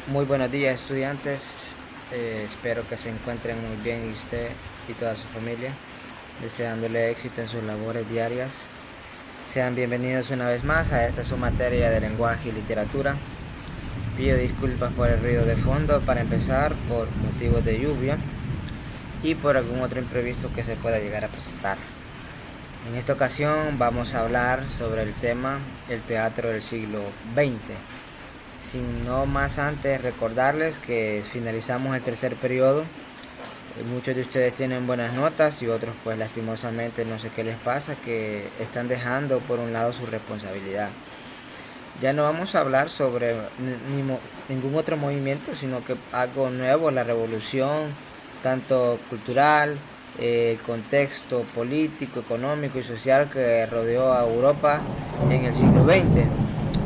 Muy buenos días, estudiantes. Espero que se encuentren muy bien usted y toda su familia, deseándole éxito en sus labores diarias. Sean bienvenidos una vez más a esta su materia de lenguaje y literatura. Pido disculpas por el ruido de fondo para empezar, por motivos de lluvia y por algún otro imprevisto que se pueda llegar a presentar. En esta ocasión vamos a hablar sobre el tema el teatro del siglo XX. Sin no más antes recordarles que finalizamos el tercer periodo. Muchos de ustedes tienen buenas notas y otros pues lastimosamente no sé qué les pasa, que están dejando por un lado su responsabilidad. Ya no vamos a hablar sobre ningún otro movimiento, sino que algo nuevo, la revolución, tanto cultural, el contexto político, económico y social que rodeó a Europa en el siglo XX.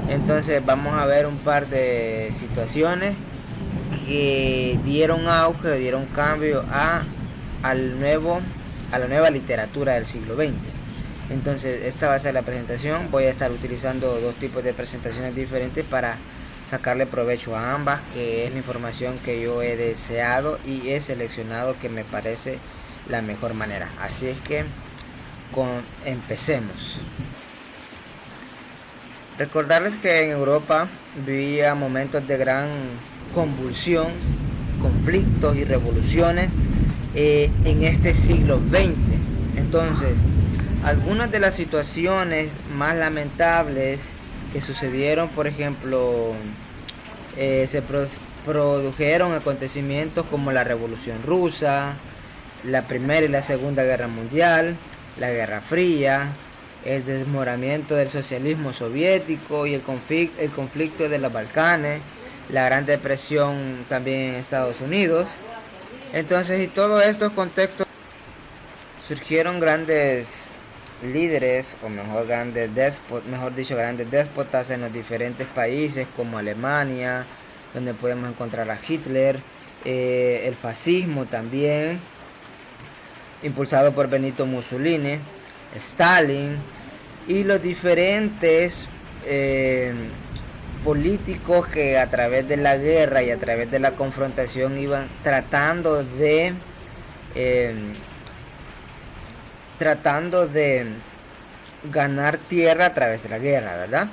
Entonces vamos a ver un par de situaciones que dieron auge, dieron cambio a la nueva literatura del siglo XX. Entonces esta va a ser la presentación. Voy a estar utilizando dos tipos de presentaciones diferentes para sacarle provecho a ambas, que es la información que yo he deseado y he seleccionado que me parece la mejor manera. Así es que empecemos. Recordarles que en Europa vivía momentos de gran convulsión, conflictos y revoluciones en este siglo XX. Entonces, algunas de las situaciones más lamentables que sucedieron, por ejemplo, se produjeron acontecimientos como la Revolución Rusa, la Primera y la Segunda Guerra Mundial, la Guerra Fría, el desmoramiento del socialismo soviético y el conflicto de los Balcanes, la Gran Depresión también en Estados Unidos. Entonces, en todos estos contextos surgieron grandes líderes, o grandes déspotas en los diferentes países, como Alemania, donde podemos encontrar a Hitler, el fascismo también, impulsado por Benito Mussolini, Stalin y los diferentes políticos que a través de la guerra y a través de la confrontación iban tratando de ganar tierra a través de la guerra, ¿verdad?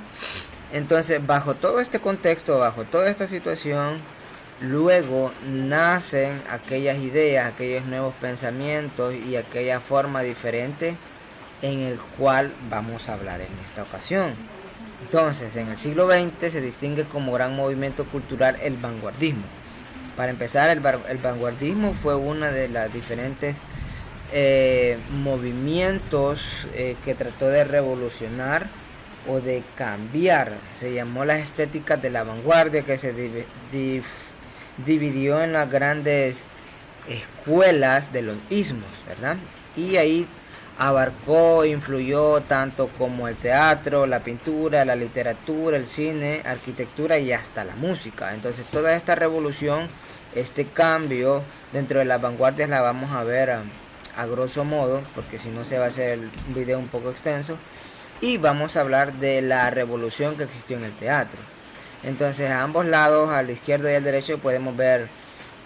Entonces, bajo todo este contexto, bajo toda esta situación, luego nacen aquellas ideas, aquellos nuevos pensamientos y aquella forma diferente en el cual vamos a hablar en esta ocasión. Entonces, en el siglo XX se distingue como gran movimiento cultural el vanguardismo. Para empezar, el vanguardismo fue una de las diferentes movimientos que trató de revolucionar o de cambiar. Se llamó las estéticas de la vanguardia, que se dividió en las grandes escuelas de los ismos, ¿verdad? Y ahí abarcó, influyó tanto como el teatro, la pintura, la literatura, el cine, arquitectura y hasta la música. Entonces toda esta revolución, este cambio dentro de las vanguardias la vamos a ver a grosso modo, porque si no se va a hacer el video un poco extenso, y vamos a hablar de la revolución que existió en el teatro. Entonces a ambos lados, al izquierdo y al derecho, podemos ver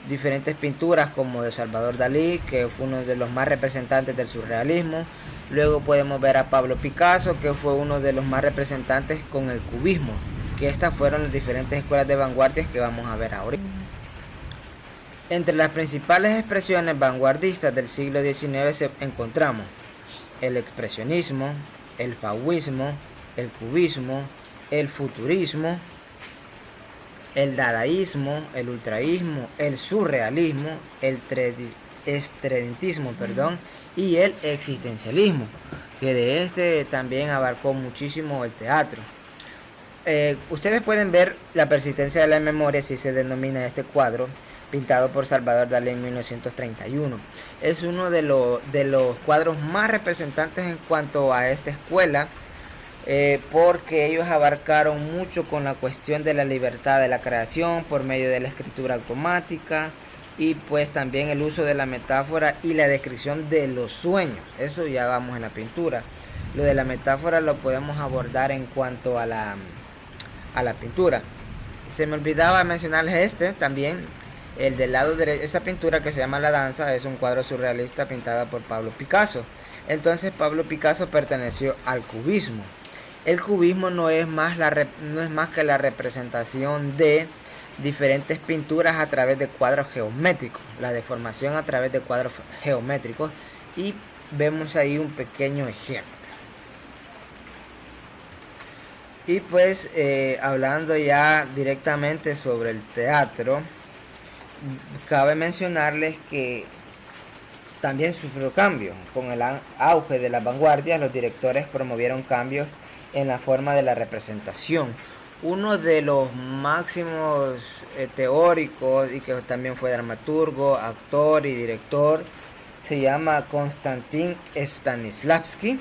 diferentes pinturas como de Salvador Dalí, que fue uno de los más representantes del surrealismo. Luego podemos ver a Pablo Picasso, que fue uno de los más representantes con el cubismo, que estas fueron las diferentes escuelas de vanguardias que vamos a ver ahora. Entre las principales expresiones vanguardistas del siglo XIX encontramos el expresionismo, el fauvismo, el cubismo, el futurismo, el dadaísmo, el ultraísmo, el surrealismo, el estredentismo, y el existencialismo, que de este también abarcó muchísimo el teatro. Ustedes pueden ver la persistencia de la memoria, si se denomina este cuadro, pintado por Salvador Dalí en 1931. Es uno de los cuadros más representantes en cuanto a esta escuela, porque ellos abarcaron mucho con la cuestión de la libertad de la creación por medio de la escritura automática y pues también el uso de la metáfora y la descripción de los sueños. Eso ya vamos en la pintura. Lo de la metáfora lo podemos abordar en cuanto a la pintura. se me olvidaba mencionarles también, el del lado derecho, esa pintura que se llama La Danza, es un cuadro surrealista pintado por Pablo Picasso. Entonces Pablo Picasso perteneció al cubismo. El cubismo no es más que la representación de diferentes pinturas a través de cuadros geométricos, la deformación a través de cuadros geométricos, y vemos ahí un pequeño ejemplo. Y pues hablando ya directamente sobre el teatro, cabe mencionarles que también sufrió cambios. Con el auge de las vanguardias, los directores promovieron cambios en la forma de la representación. Uno de los máximos teóricos, y que también fue dramaturgo, actor y director, se llama Konstantin Stanislavski,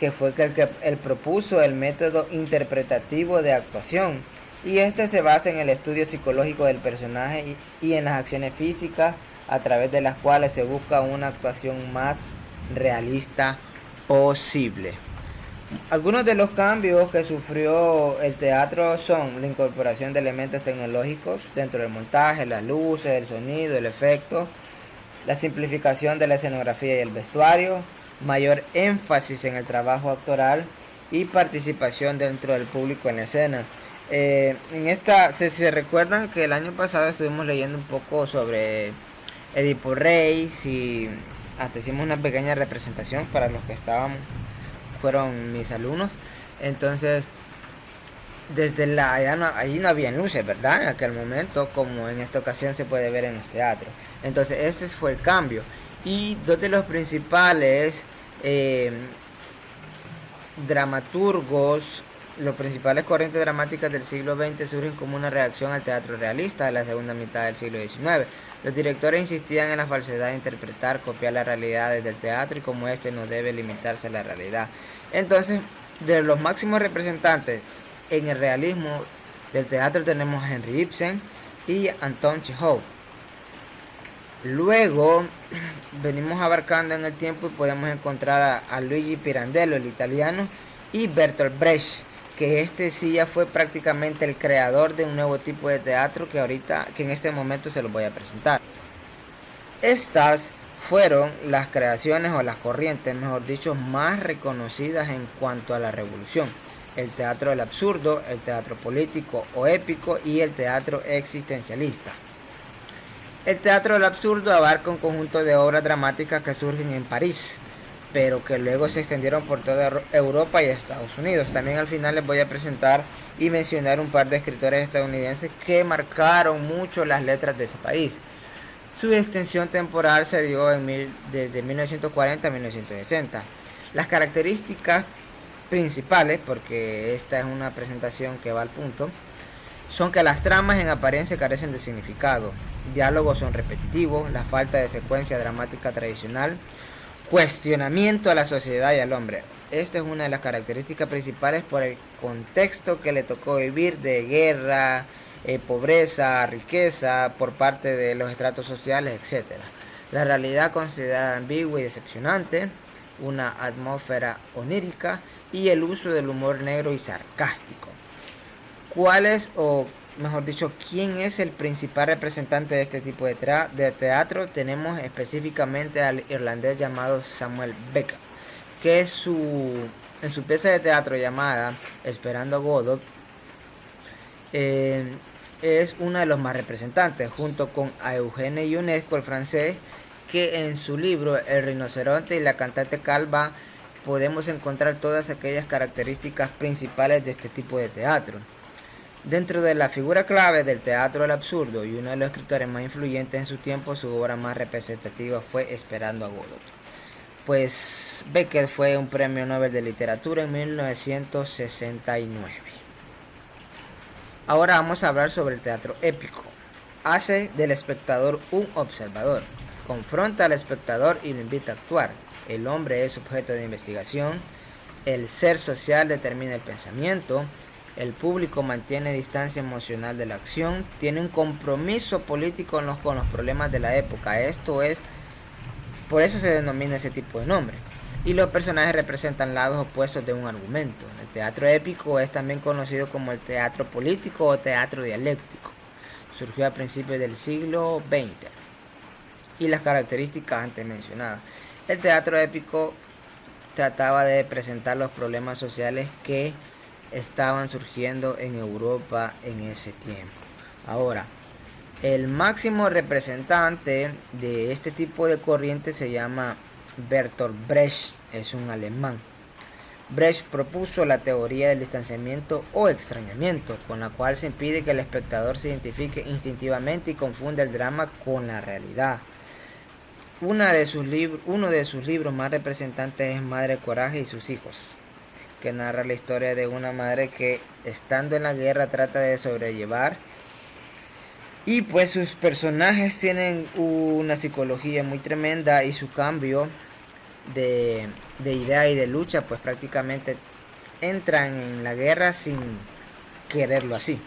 que fue el que propuso el método interpretativo de actuación, y este se basa en el estudio psicológico del personaje y en las acciones físicas a través de las cuales se busca una actuación más realista posible. Algunos de los cambios que sufrió el teatro son la incorporación de elementos tecnológicos dentro del montaje, las luces, el sonido, el efecto, la simplificación de la escenografía y el vestuario, mayor énfasis en el trabajo actoral y participación dentro del público en la escena. En esta, se recuerdan que el año pasado estuvimos leyendo un poco sobre Edipo Rey, y hasta hicimos una pequeña representación para los que fueron mis alumnos. Entonces, allí no había luces, ¿verdad? En aquel momento, como en esta ocasión se puede ver en los teatros. Entonces, este fue el cambio. Y dos de los principales dramaturgos, los principales corrientes dramáticas del siglo XX surgen como una reacción al teatro realista de la segunda mitad del siglo XIX. Los directores insistían en la falsedad de interpretar, copiar las realidades del teatro, y como este no debe limitarse a la realidad. Entonces, de los máximos representantes en el realismo del teatro tenemos a Henry Ibsen y Anton Chekhov. Luego venimos abarcando en el tiempo y podemos encontrar a Luigi Pirandello, el italiano, y Bertolt Brecht, que este sí ya fue prácticamente el creador de un nuevo tipo de teatro que en este momento se los voy a presentar. Estas fueron las creaciones o las corrientes, mejor dicho, más reconocidas en cuanto a la revolución: el teatro del absurdo, el teatro político o épico y el teatro existencialista. El teatro del absurdo abarca un conjunto de obras dramáticas que surgen en París, pero que luego se extendieron por toda Europa y Estados Unidos. También al final les voy a presentar y mencionar un par de escritores estadounidenses que marcaron mucho las letras de ese país. Su extensión temporal se dio desde 1940 a 1960. Las características principales, porque esta es una presentación que va al punto, son que las tramas en apariencia carecen de significado, diálogos son repetitivos, la falta de secuencia dramática tradicional, cuestionamiento a la sociedad y al hombre. Esta es una de las características principales por el contexto que le tocó vivir de guerra, pobreza, riqueza por parte de los estratos sociales, etc. La realidad considerada ambigua y decepcionante, una atmósfera onírica y el uso del humor negro y sarcástico. ¿Cuál es, o mejor dicho, quién es el principal representante de este tipo de teatro? Tenemos específicamente al irlandés llamado Samuel Beckett, que en su pieza de teatro llamada Esperando a Godot, es uno de los más representantes, junto con Eugène Ionesco, el francés, que en su libro El rinoceronte y la cantante calva podemos encontrar todas aquellas características principales de este tipo de teatro. Dentro de la figura clave del teatro del absurdo y uno de los escritores más influyentes en su tiempo, su obra más representativa fue Esperando a Godot. Pues Beckett fue un premio Nobel de Literatura en 1969. Ahora vamos a hablar sobre el teatro épico. Hace del espectador un observador, confronta al espectador y lo invita a actuar. El hombre es objeto de investigación, el ser social determina el pensamiento, el público mantiene distancia emocional de la acción, tiene un compromiso político con los problemas de la época. Por eso se denomina ese tipo de nombre. y los personajes representan lados opuestos de un argumento. El teatro épico es también conocido como el teatro político o teatro dialéctico. Surgió a principios del siglo XX y las características antes mencionadas. El teatro épico trataba de presentar los problemas sociales que estaban surgiendo en Europa en ese tiempo. Ahora, el máximo representante de este tipo de corriente se llama Bertolt Brecht, es un alemán. Brecht propuso la teoría del distanciamiento o extrañamiento, con la cual se impide que el espectador se identifique instintivamente y confunda el drama con la realidad. Uno de sus libros más representantes es Madre Coraje y sus hijos, que narra la historia de una madre que, estando en la guerra, trata de sobrellevar, y pues sus personajes tienen una psicología muy tremenda, y su cambio de idea y de lucha pues prácticamente entran en la guerra sin quererlo así.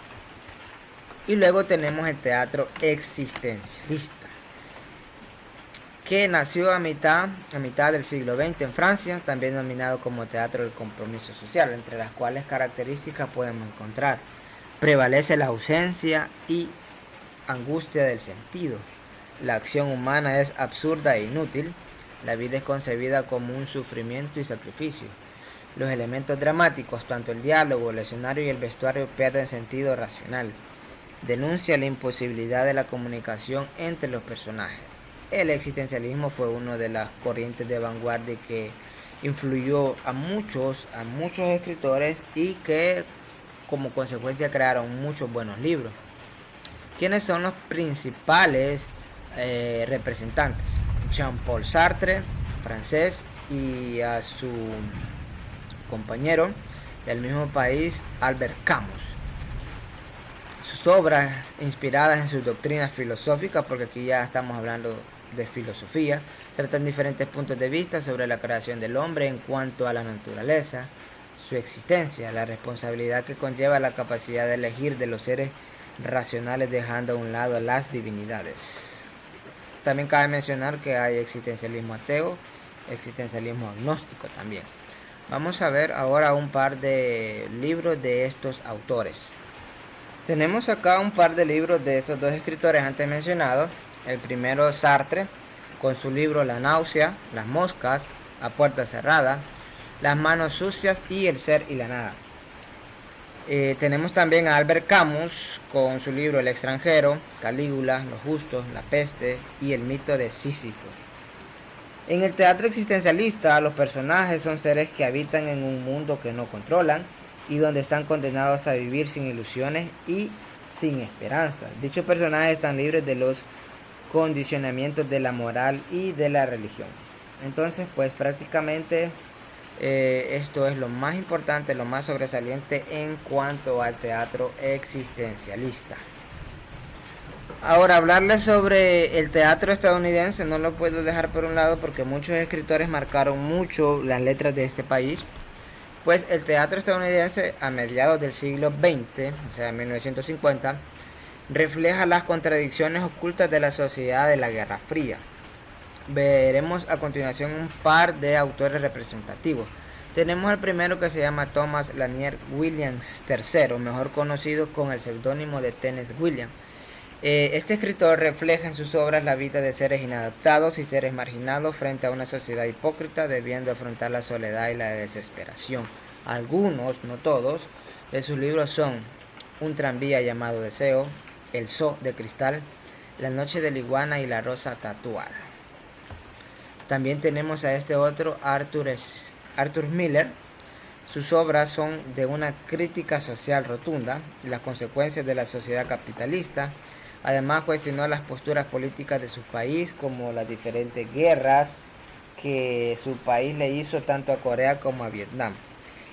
Y luego tenemos el teatro existencialista, que nació a mitad del siglo XX en Francia, también denominado como teatro del compromiso social, entre las cuales características podemos encontrar: prevalece la ausencia y angustia del sentido, la acción humana es absurda e inútil, la vida es concebida como un sufrimiento y sacrificio, los elementos dramáticos, tanto el diálogo, el escenario y el vestuario, pierden sentido racional, denuncia la imposibilidad de la comunicación entre los personajes. El existencialismo fue una de las corrientes de vanguardia que influyó a muchos escritores y que como consecuencia crearon muchos buenos libros. ¿Quiénes son los principales representantes? Jean-Paul Sartre, francés, y a su compañero del mismo país, Albert Camus. Sus obras inspiradas en sus doctrinas filosóficas, porque aquí ya estamos hablando de filosofía, tratan diferentes puntos de vista sobre la creación del hombre en cuanto a la naturaleza, su existencia, la responsabilidad que conlleva la capacidad de elegir de los seres racionales, dejando a un lado las divinidades. También cabe mencionar que hay existencialismo ateo, existencialismo agnóstico también. Vamos a ver ahora un par de libros de estos autores. Tenemos acá un par de libros de estos dos escritores antes mencionados. El primero, Sartre, con su libro La náusea, las moscas, a puerta cerrada, las manos sucias y el ser y la nada. Tenemos también a Albert Camus con su libro El extranjero, Calígula, Los justos, La peste y el mito de Sísifo. En el teatro existencialista, los personajes son seres que habitan en un mundo que no controlan y donde están condenados a vivir sin ilusiones y sin esperanza. Dichos personajes están libres de los condicionamientos de la moral y de la religión. Entonces, pues prácticamente esto es lo más importante, lo más sobresaliente en cuanto al teatro existencialista. Ahora, hablarles sobre el teatro estadounidense no lo puedo dejar por un lado, porque muchos escritores marcaron mucho las letras de este país. Pues el teatro estadounidense a mediados del siglo XX, o sea 1950, refleja las contradicciones ocultas de la sociedad de la Guerra Fría. Veremos a continuación un par de autores representativos. Tenemos el primero, que se llama Thomas Lanier Williams III, mejor conocido con el seudónimo de Tennessee Williams. Este escritor refleja en sus obras la vida de seres inadaptados y seres marginados frente a una sociedad hipócrita, debiendo afrontar la soledad y la desesperación. Algunos, no todos, de sus libros son Un tranvía llamado Deseo, El zoo de cristal, La noche de la iguana y La rosa tatuada. También tenemos a este otro, Arthur Miller. Sus obras son de una crítica social rotunda, las consecuencias de la sociedad capitalista. Además, cuestionó las posturas políticas de su país, como las diferentes guerras que su país le hizo tanto a Corea como a Vietnam.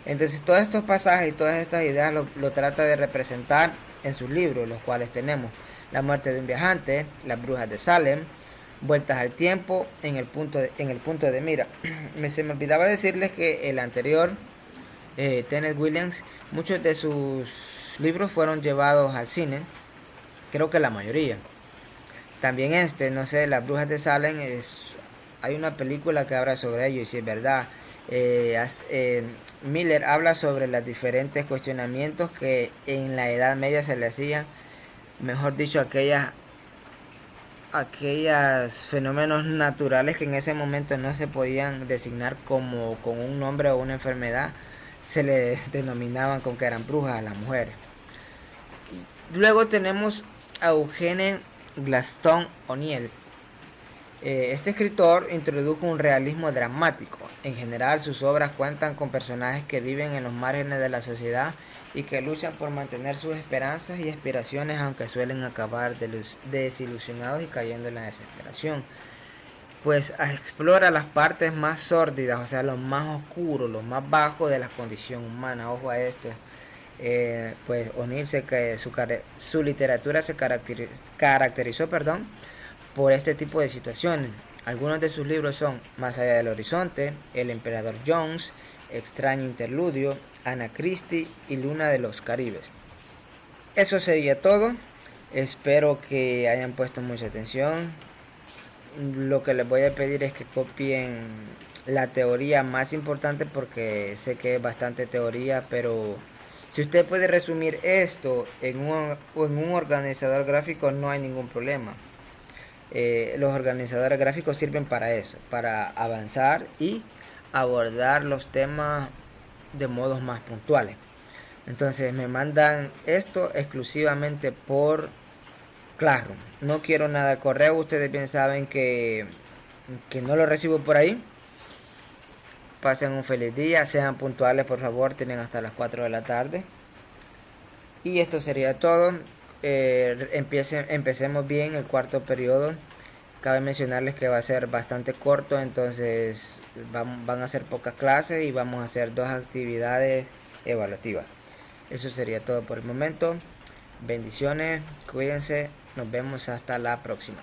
Entonces, todos estos pasajes y todas estas ideas lo trata de representar en sus libros, los cuales tenemos La muerte de un viajante, Las brujas de Salem, Vueltas al tiempo, en el punto de mira. Se me olvidaba decirles que el anterior, Tennessee Williams, muchos de sus libros fueron llevados al cine, creo que la mayoría. También Las brujas de Salem hay una película que habla sobre ello y si es verdad. Miller habla sobre los diferentes cuestionamientos que en la Edad Media se le hacían, mejor dicho, aquellos fenómenos naturales que en ese momento no se podían designar como con un nombre o una enfermedad, se le denominaban con que eran brujas a las mujeres. Luego tenemos a Eugene Gladstone O'Neill. Este escritor introdujo un realismo dramático. En general, sus obras cuentan con personajes que viven en los márgenes de la sociedad y que luchan por mantener sus esperanzas y aspiraciones, aunque suelen acabar desilusionados y cayendo en la desesperación. Pues explora las partes más sórdidas, o sea, lo más oscuro, lo más bajo de la condición humana. Ojo a esto. Pues O'Neill su literatura se caracterizó, por este tipo de situaciones. Algunos de sus libros son Más allá del horizonte, El emperador Jones, Extraño interludio, Ana Christie y Luna de los Caribes. Eso sería todo. Espero que hayan puesto mucha atención. Lo que les voy a pedir es que copien la teoría más importante porque sé que es bastante teoría, pero si usted puede resumir esto en un organizador gráfico no hay ningún problema. Los organizadores gráficos sirven para eso, para avanzar y abordar los temas de modos más puntuales. Entonces me mandan esto exclusivamente por Classroom. No quiero nada de correo, ustedes bien saben que no lo recibo por ahí. Pasen un feliz día, sean puntuales por favor, tienen hasta las 4 de la tarde. Y esto sería todo. Empecemos bien el cuarto periodo. Cabe mencionarles que va a ser bastante corto, entonces van a ser pocas clases y vamos a hacer 2 actividades evaluativas. Eso sería todo por el momento. Bendiciones, cuídense, nos vemos hasta la próxima.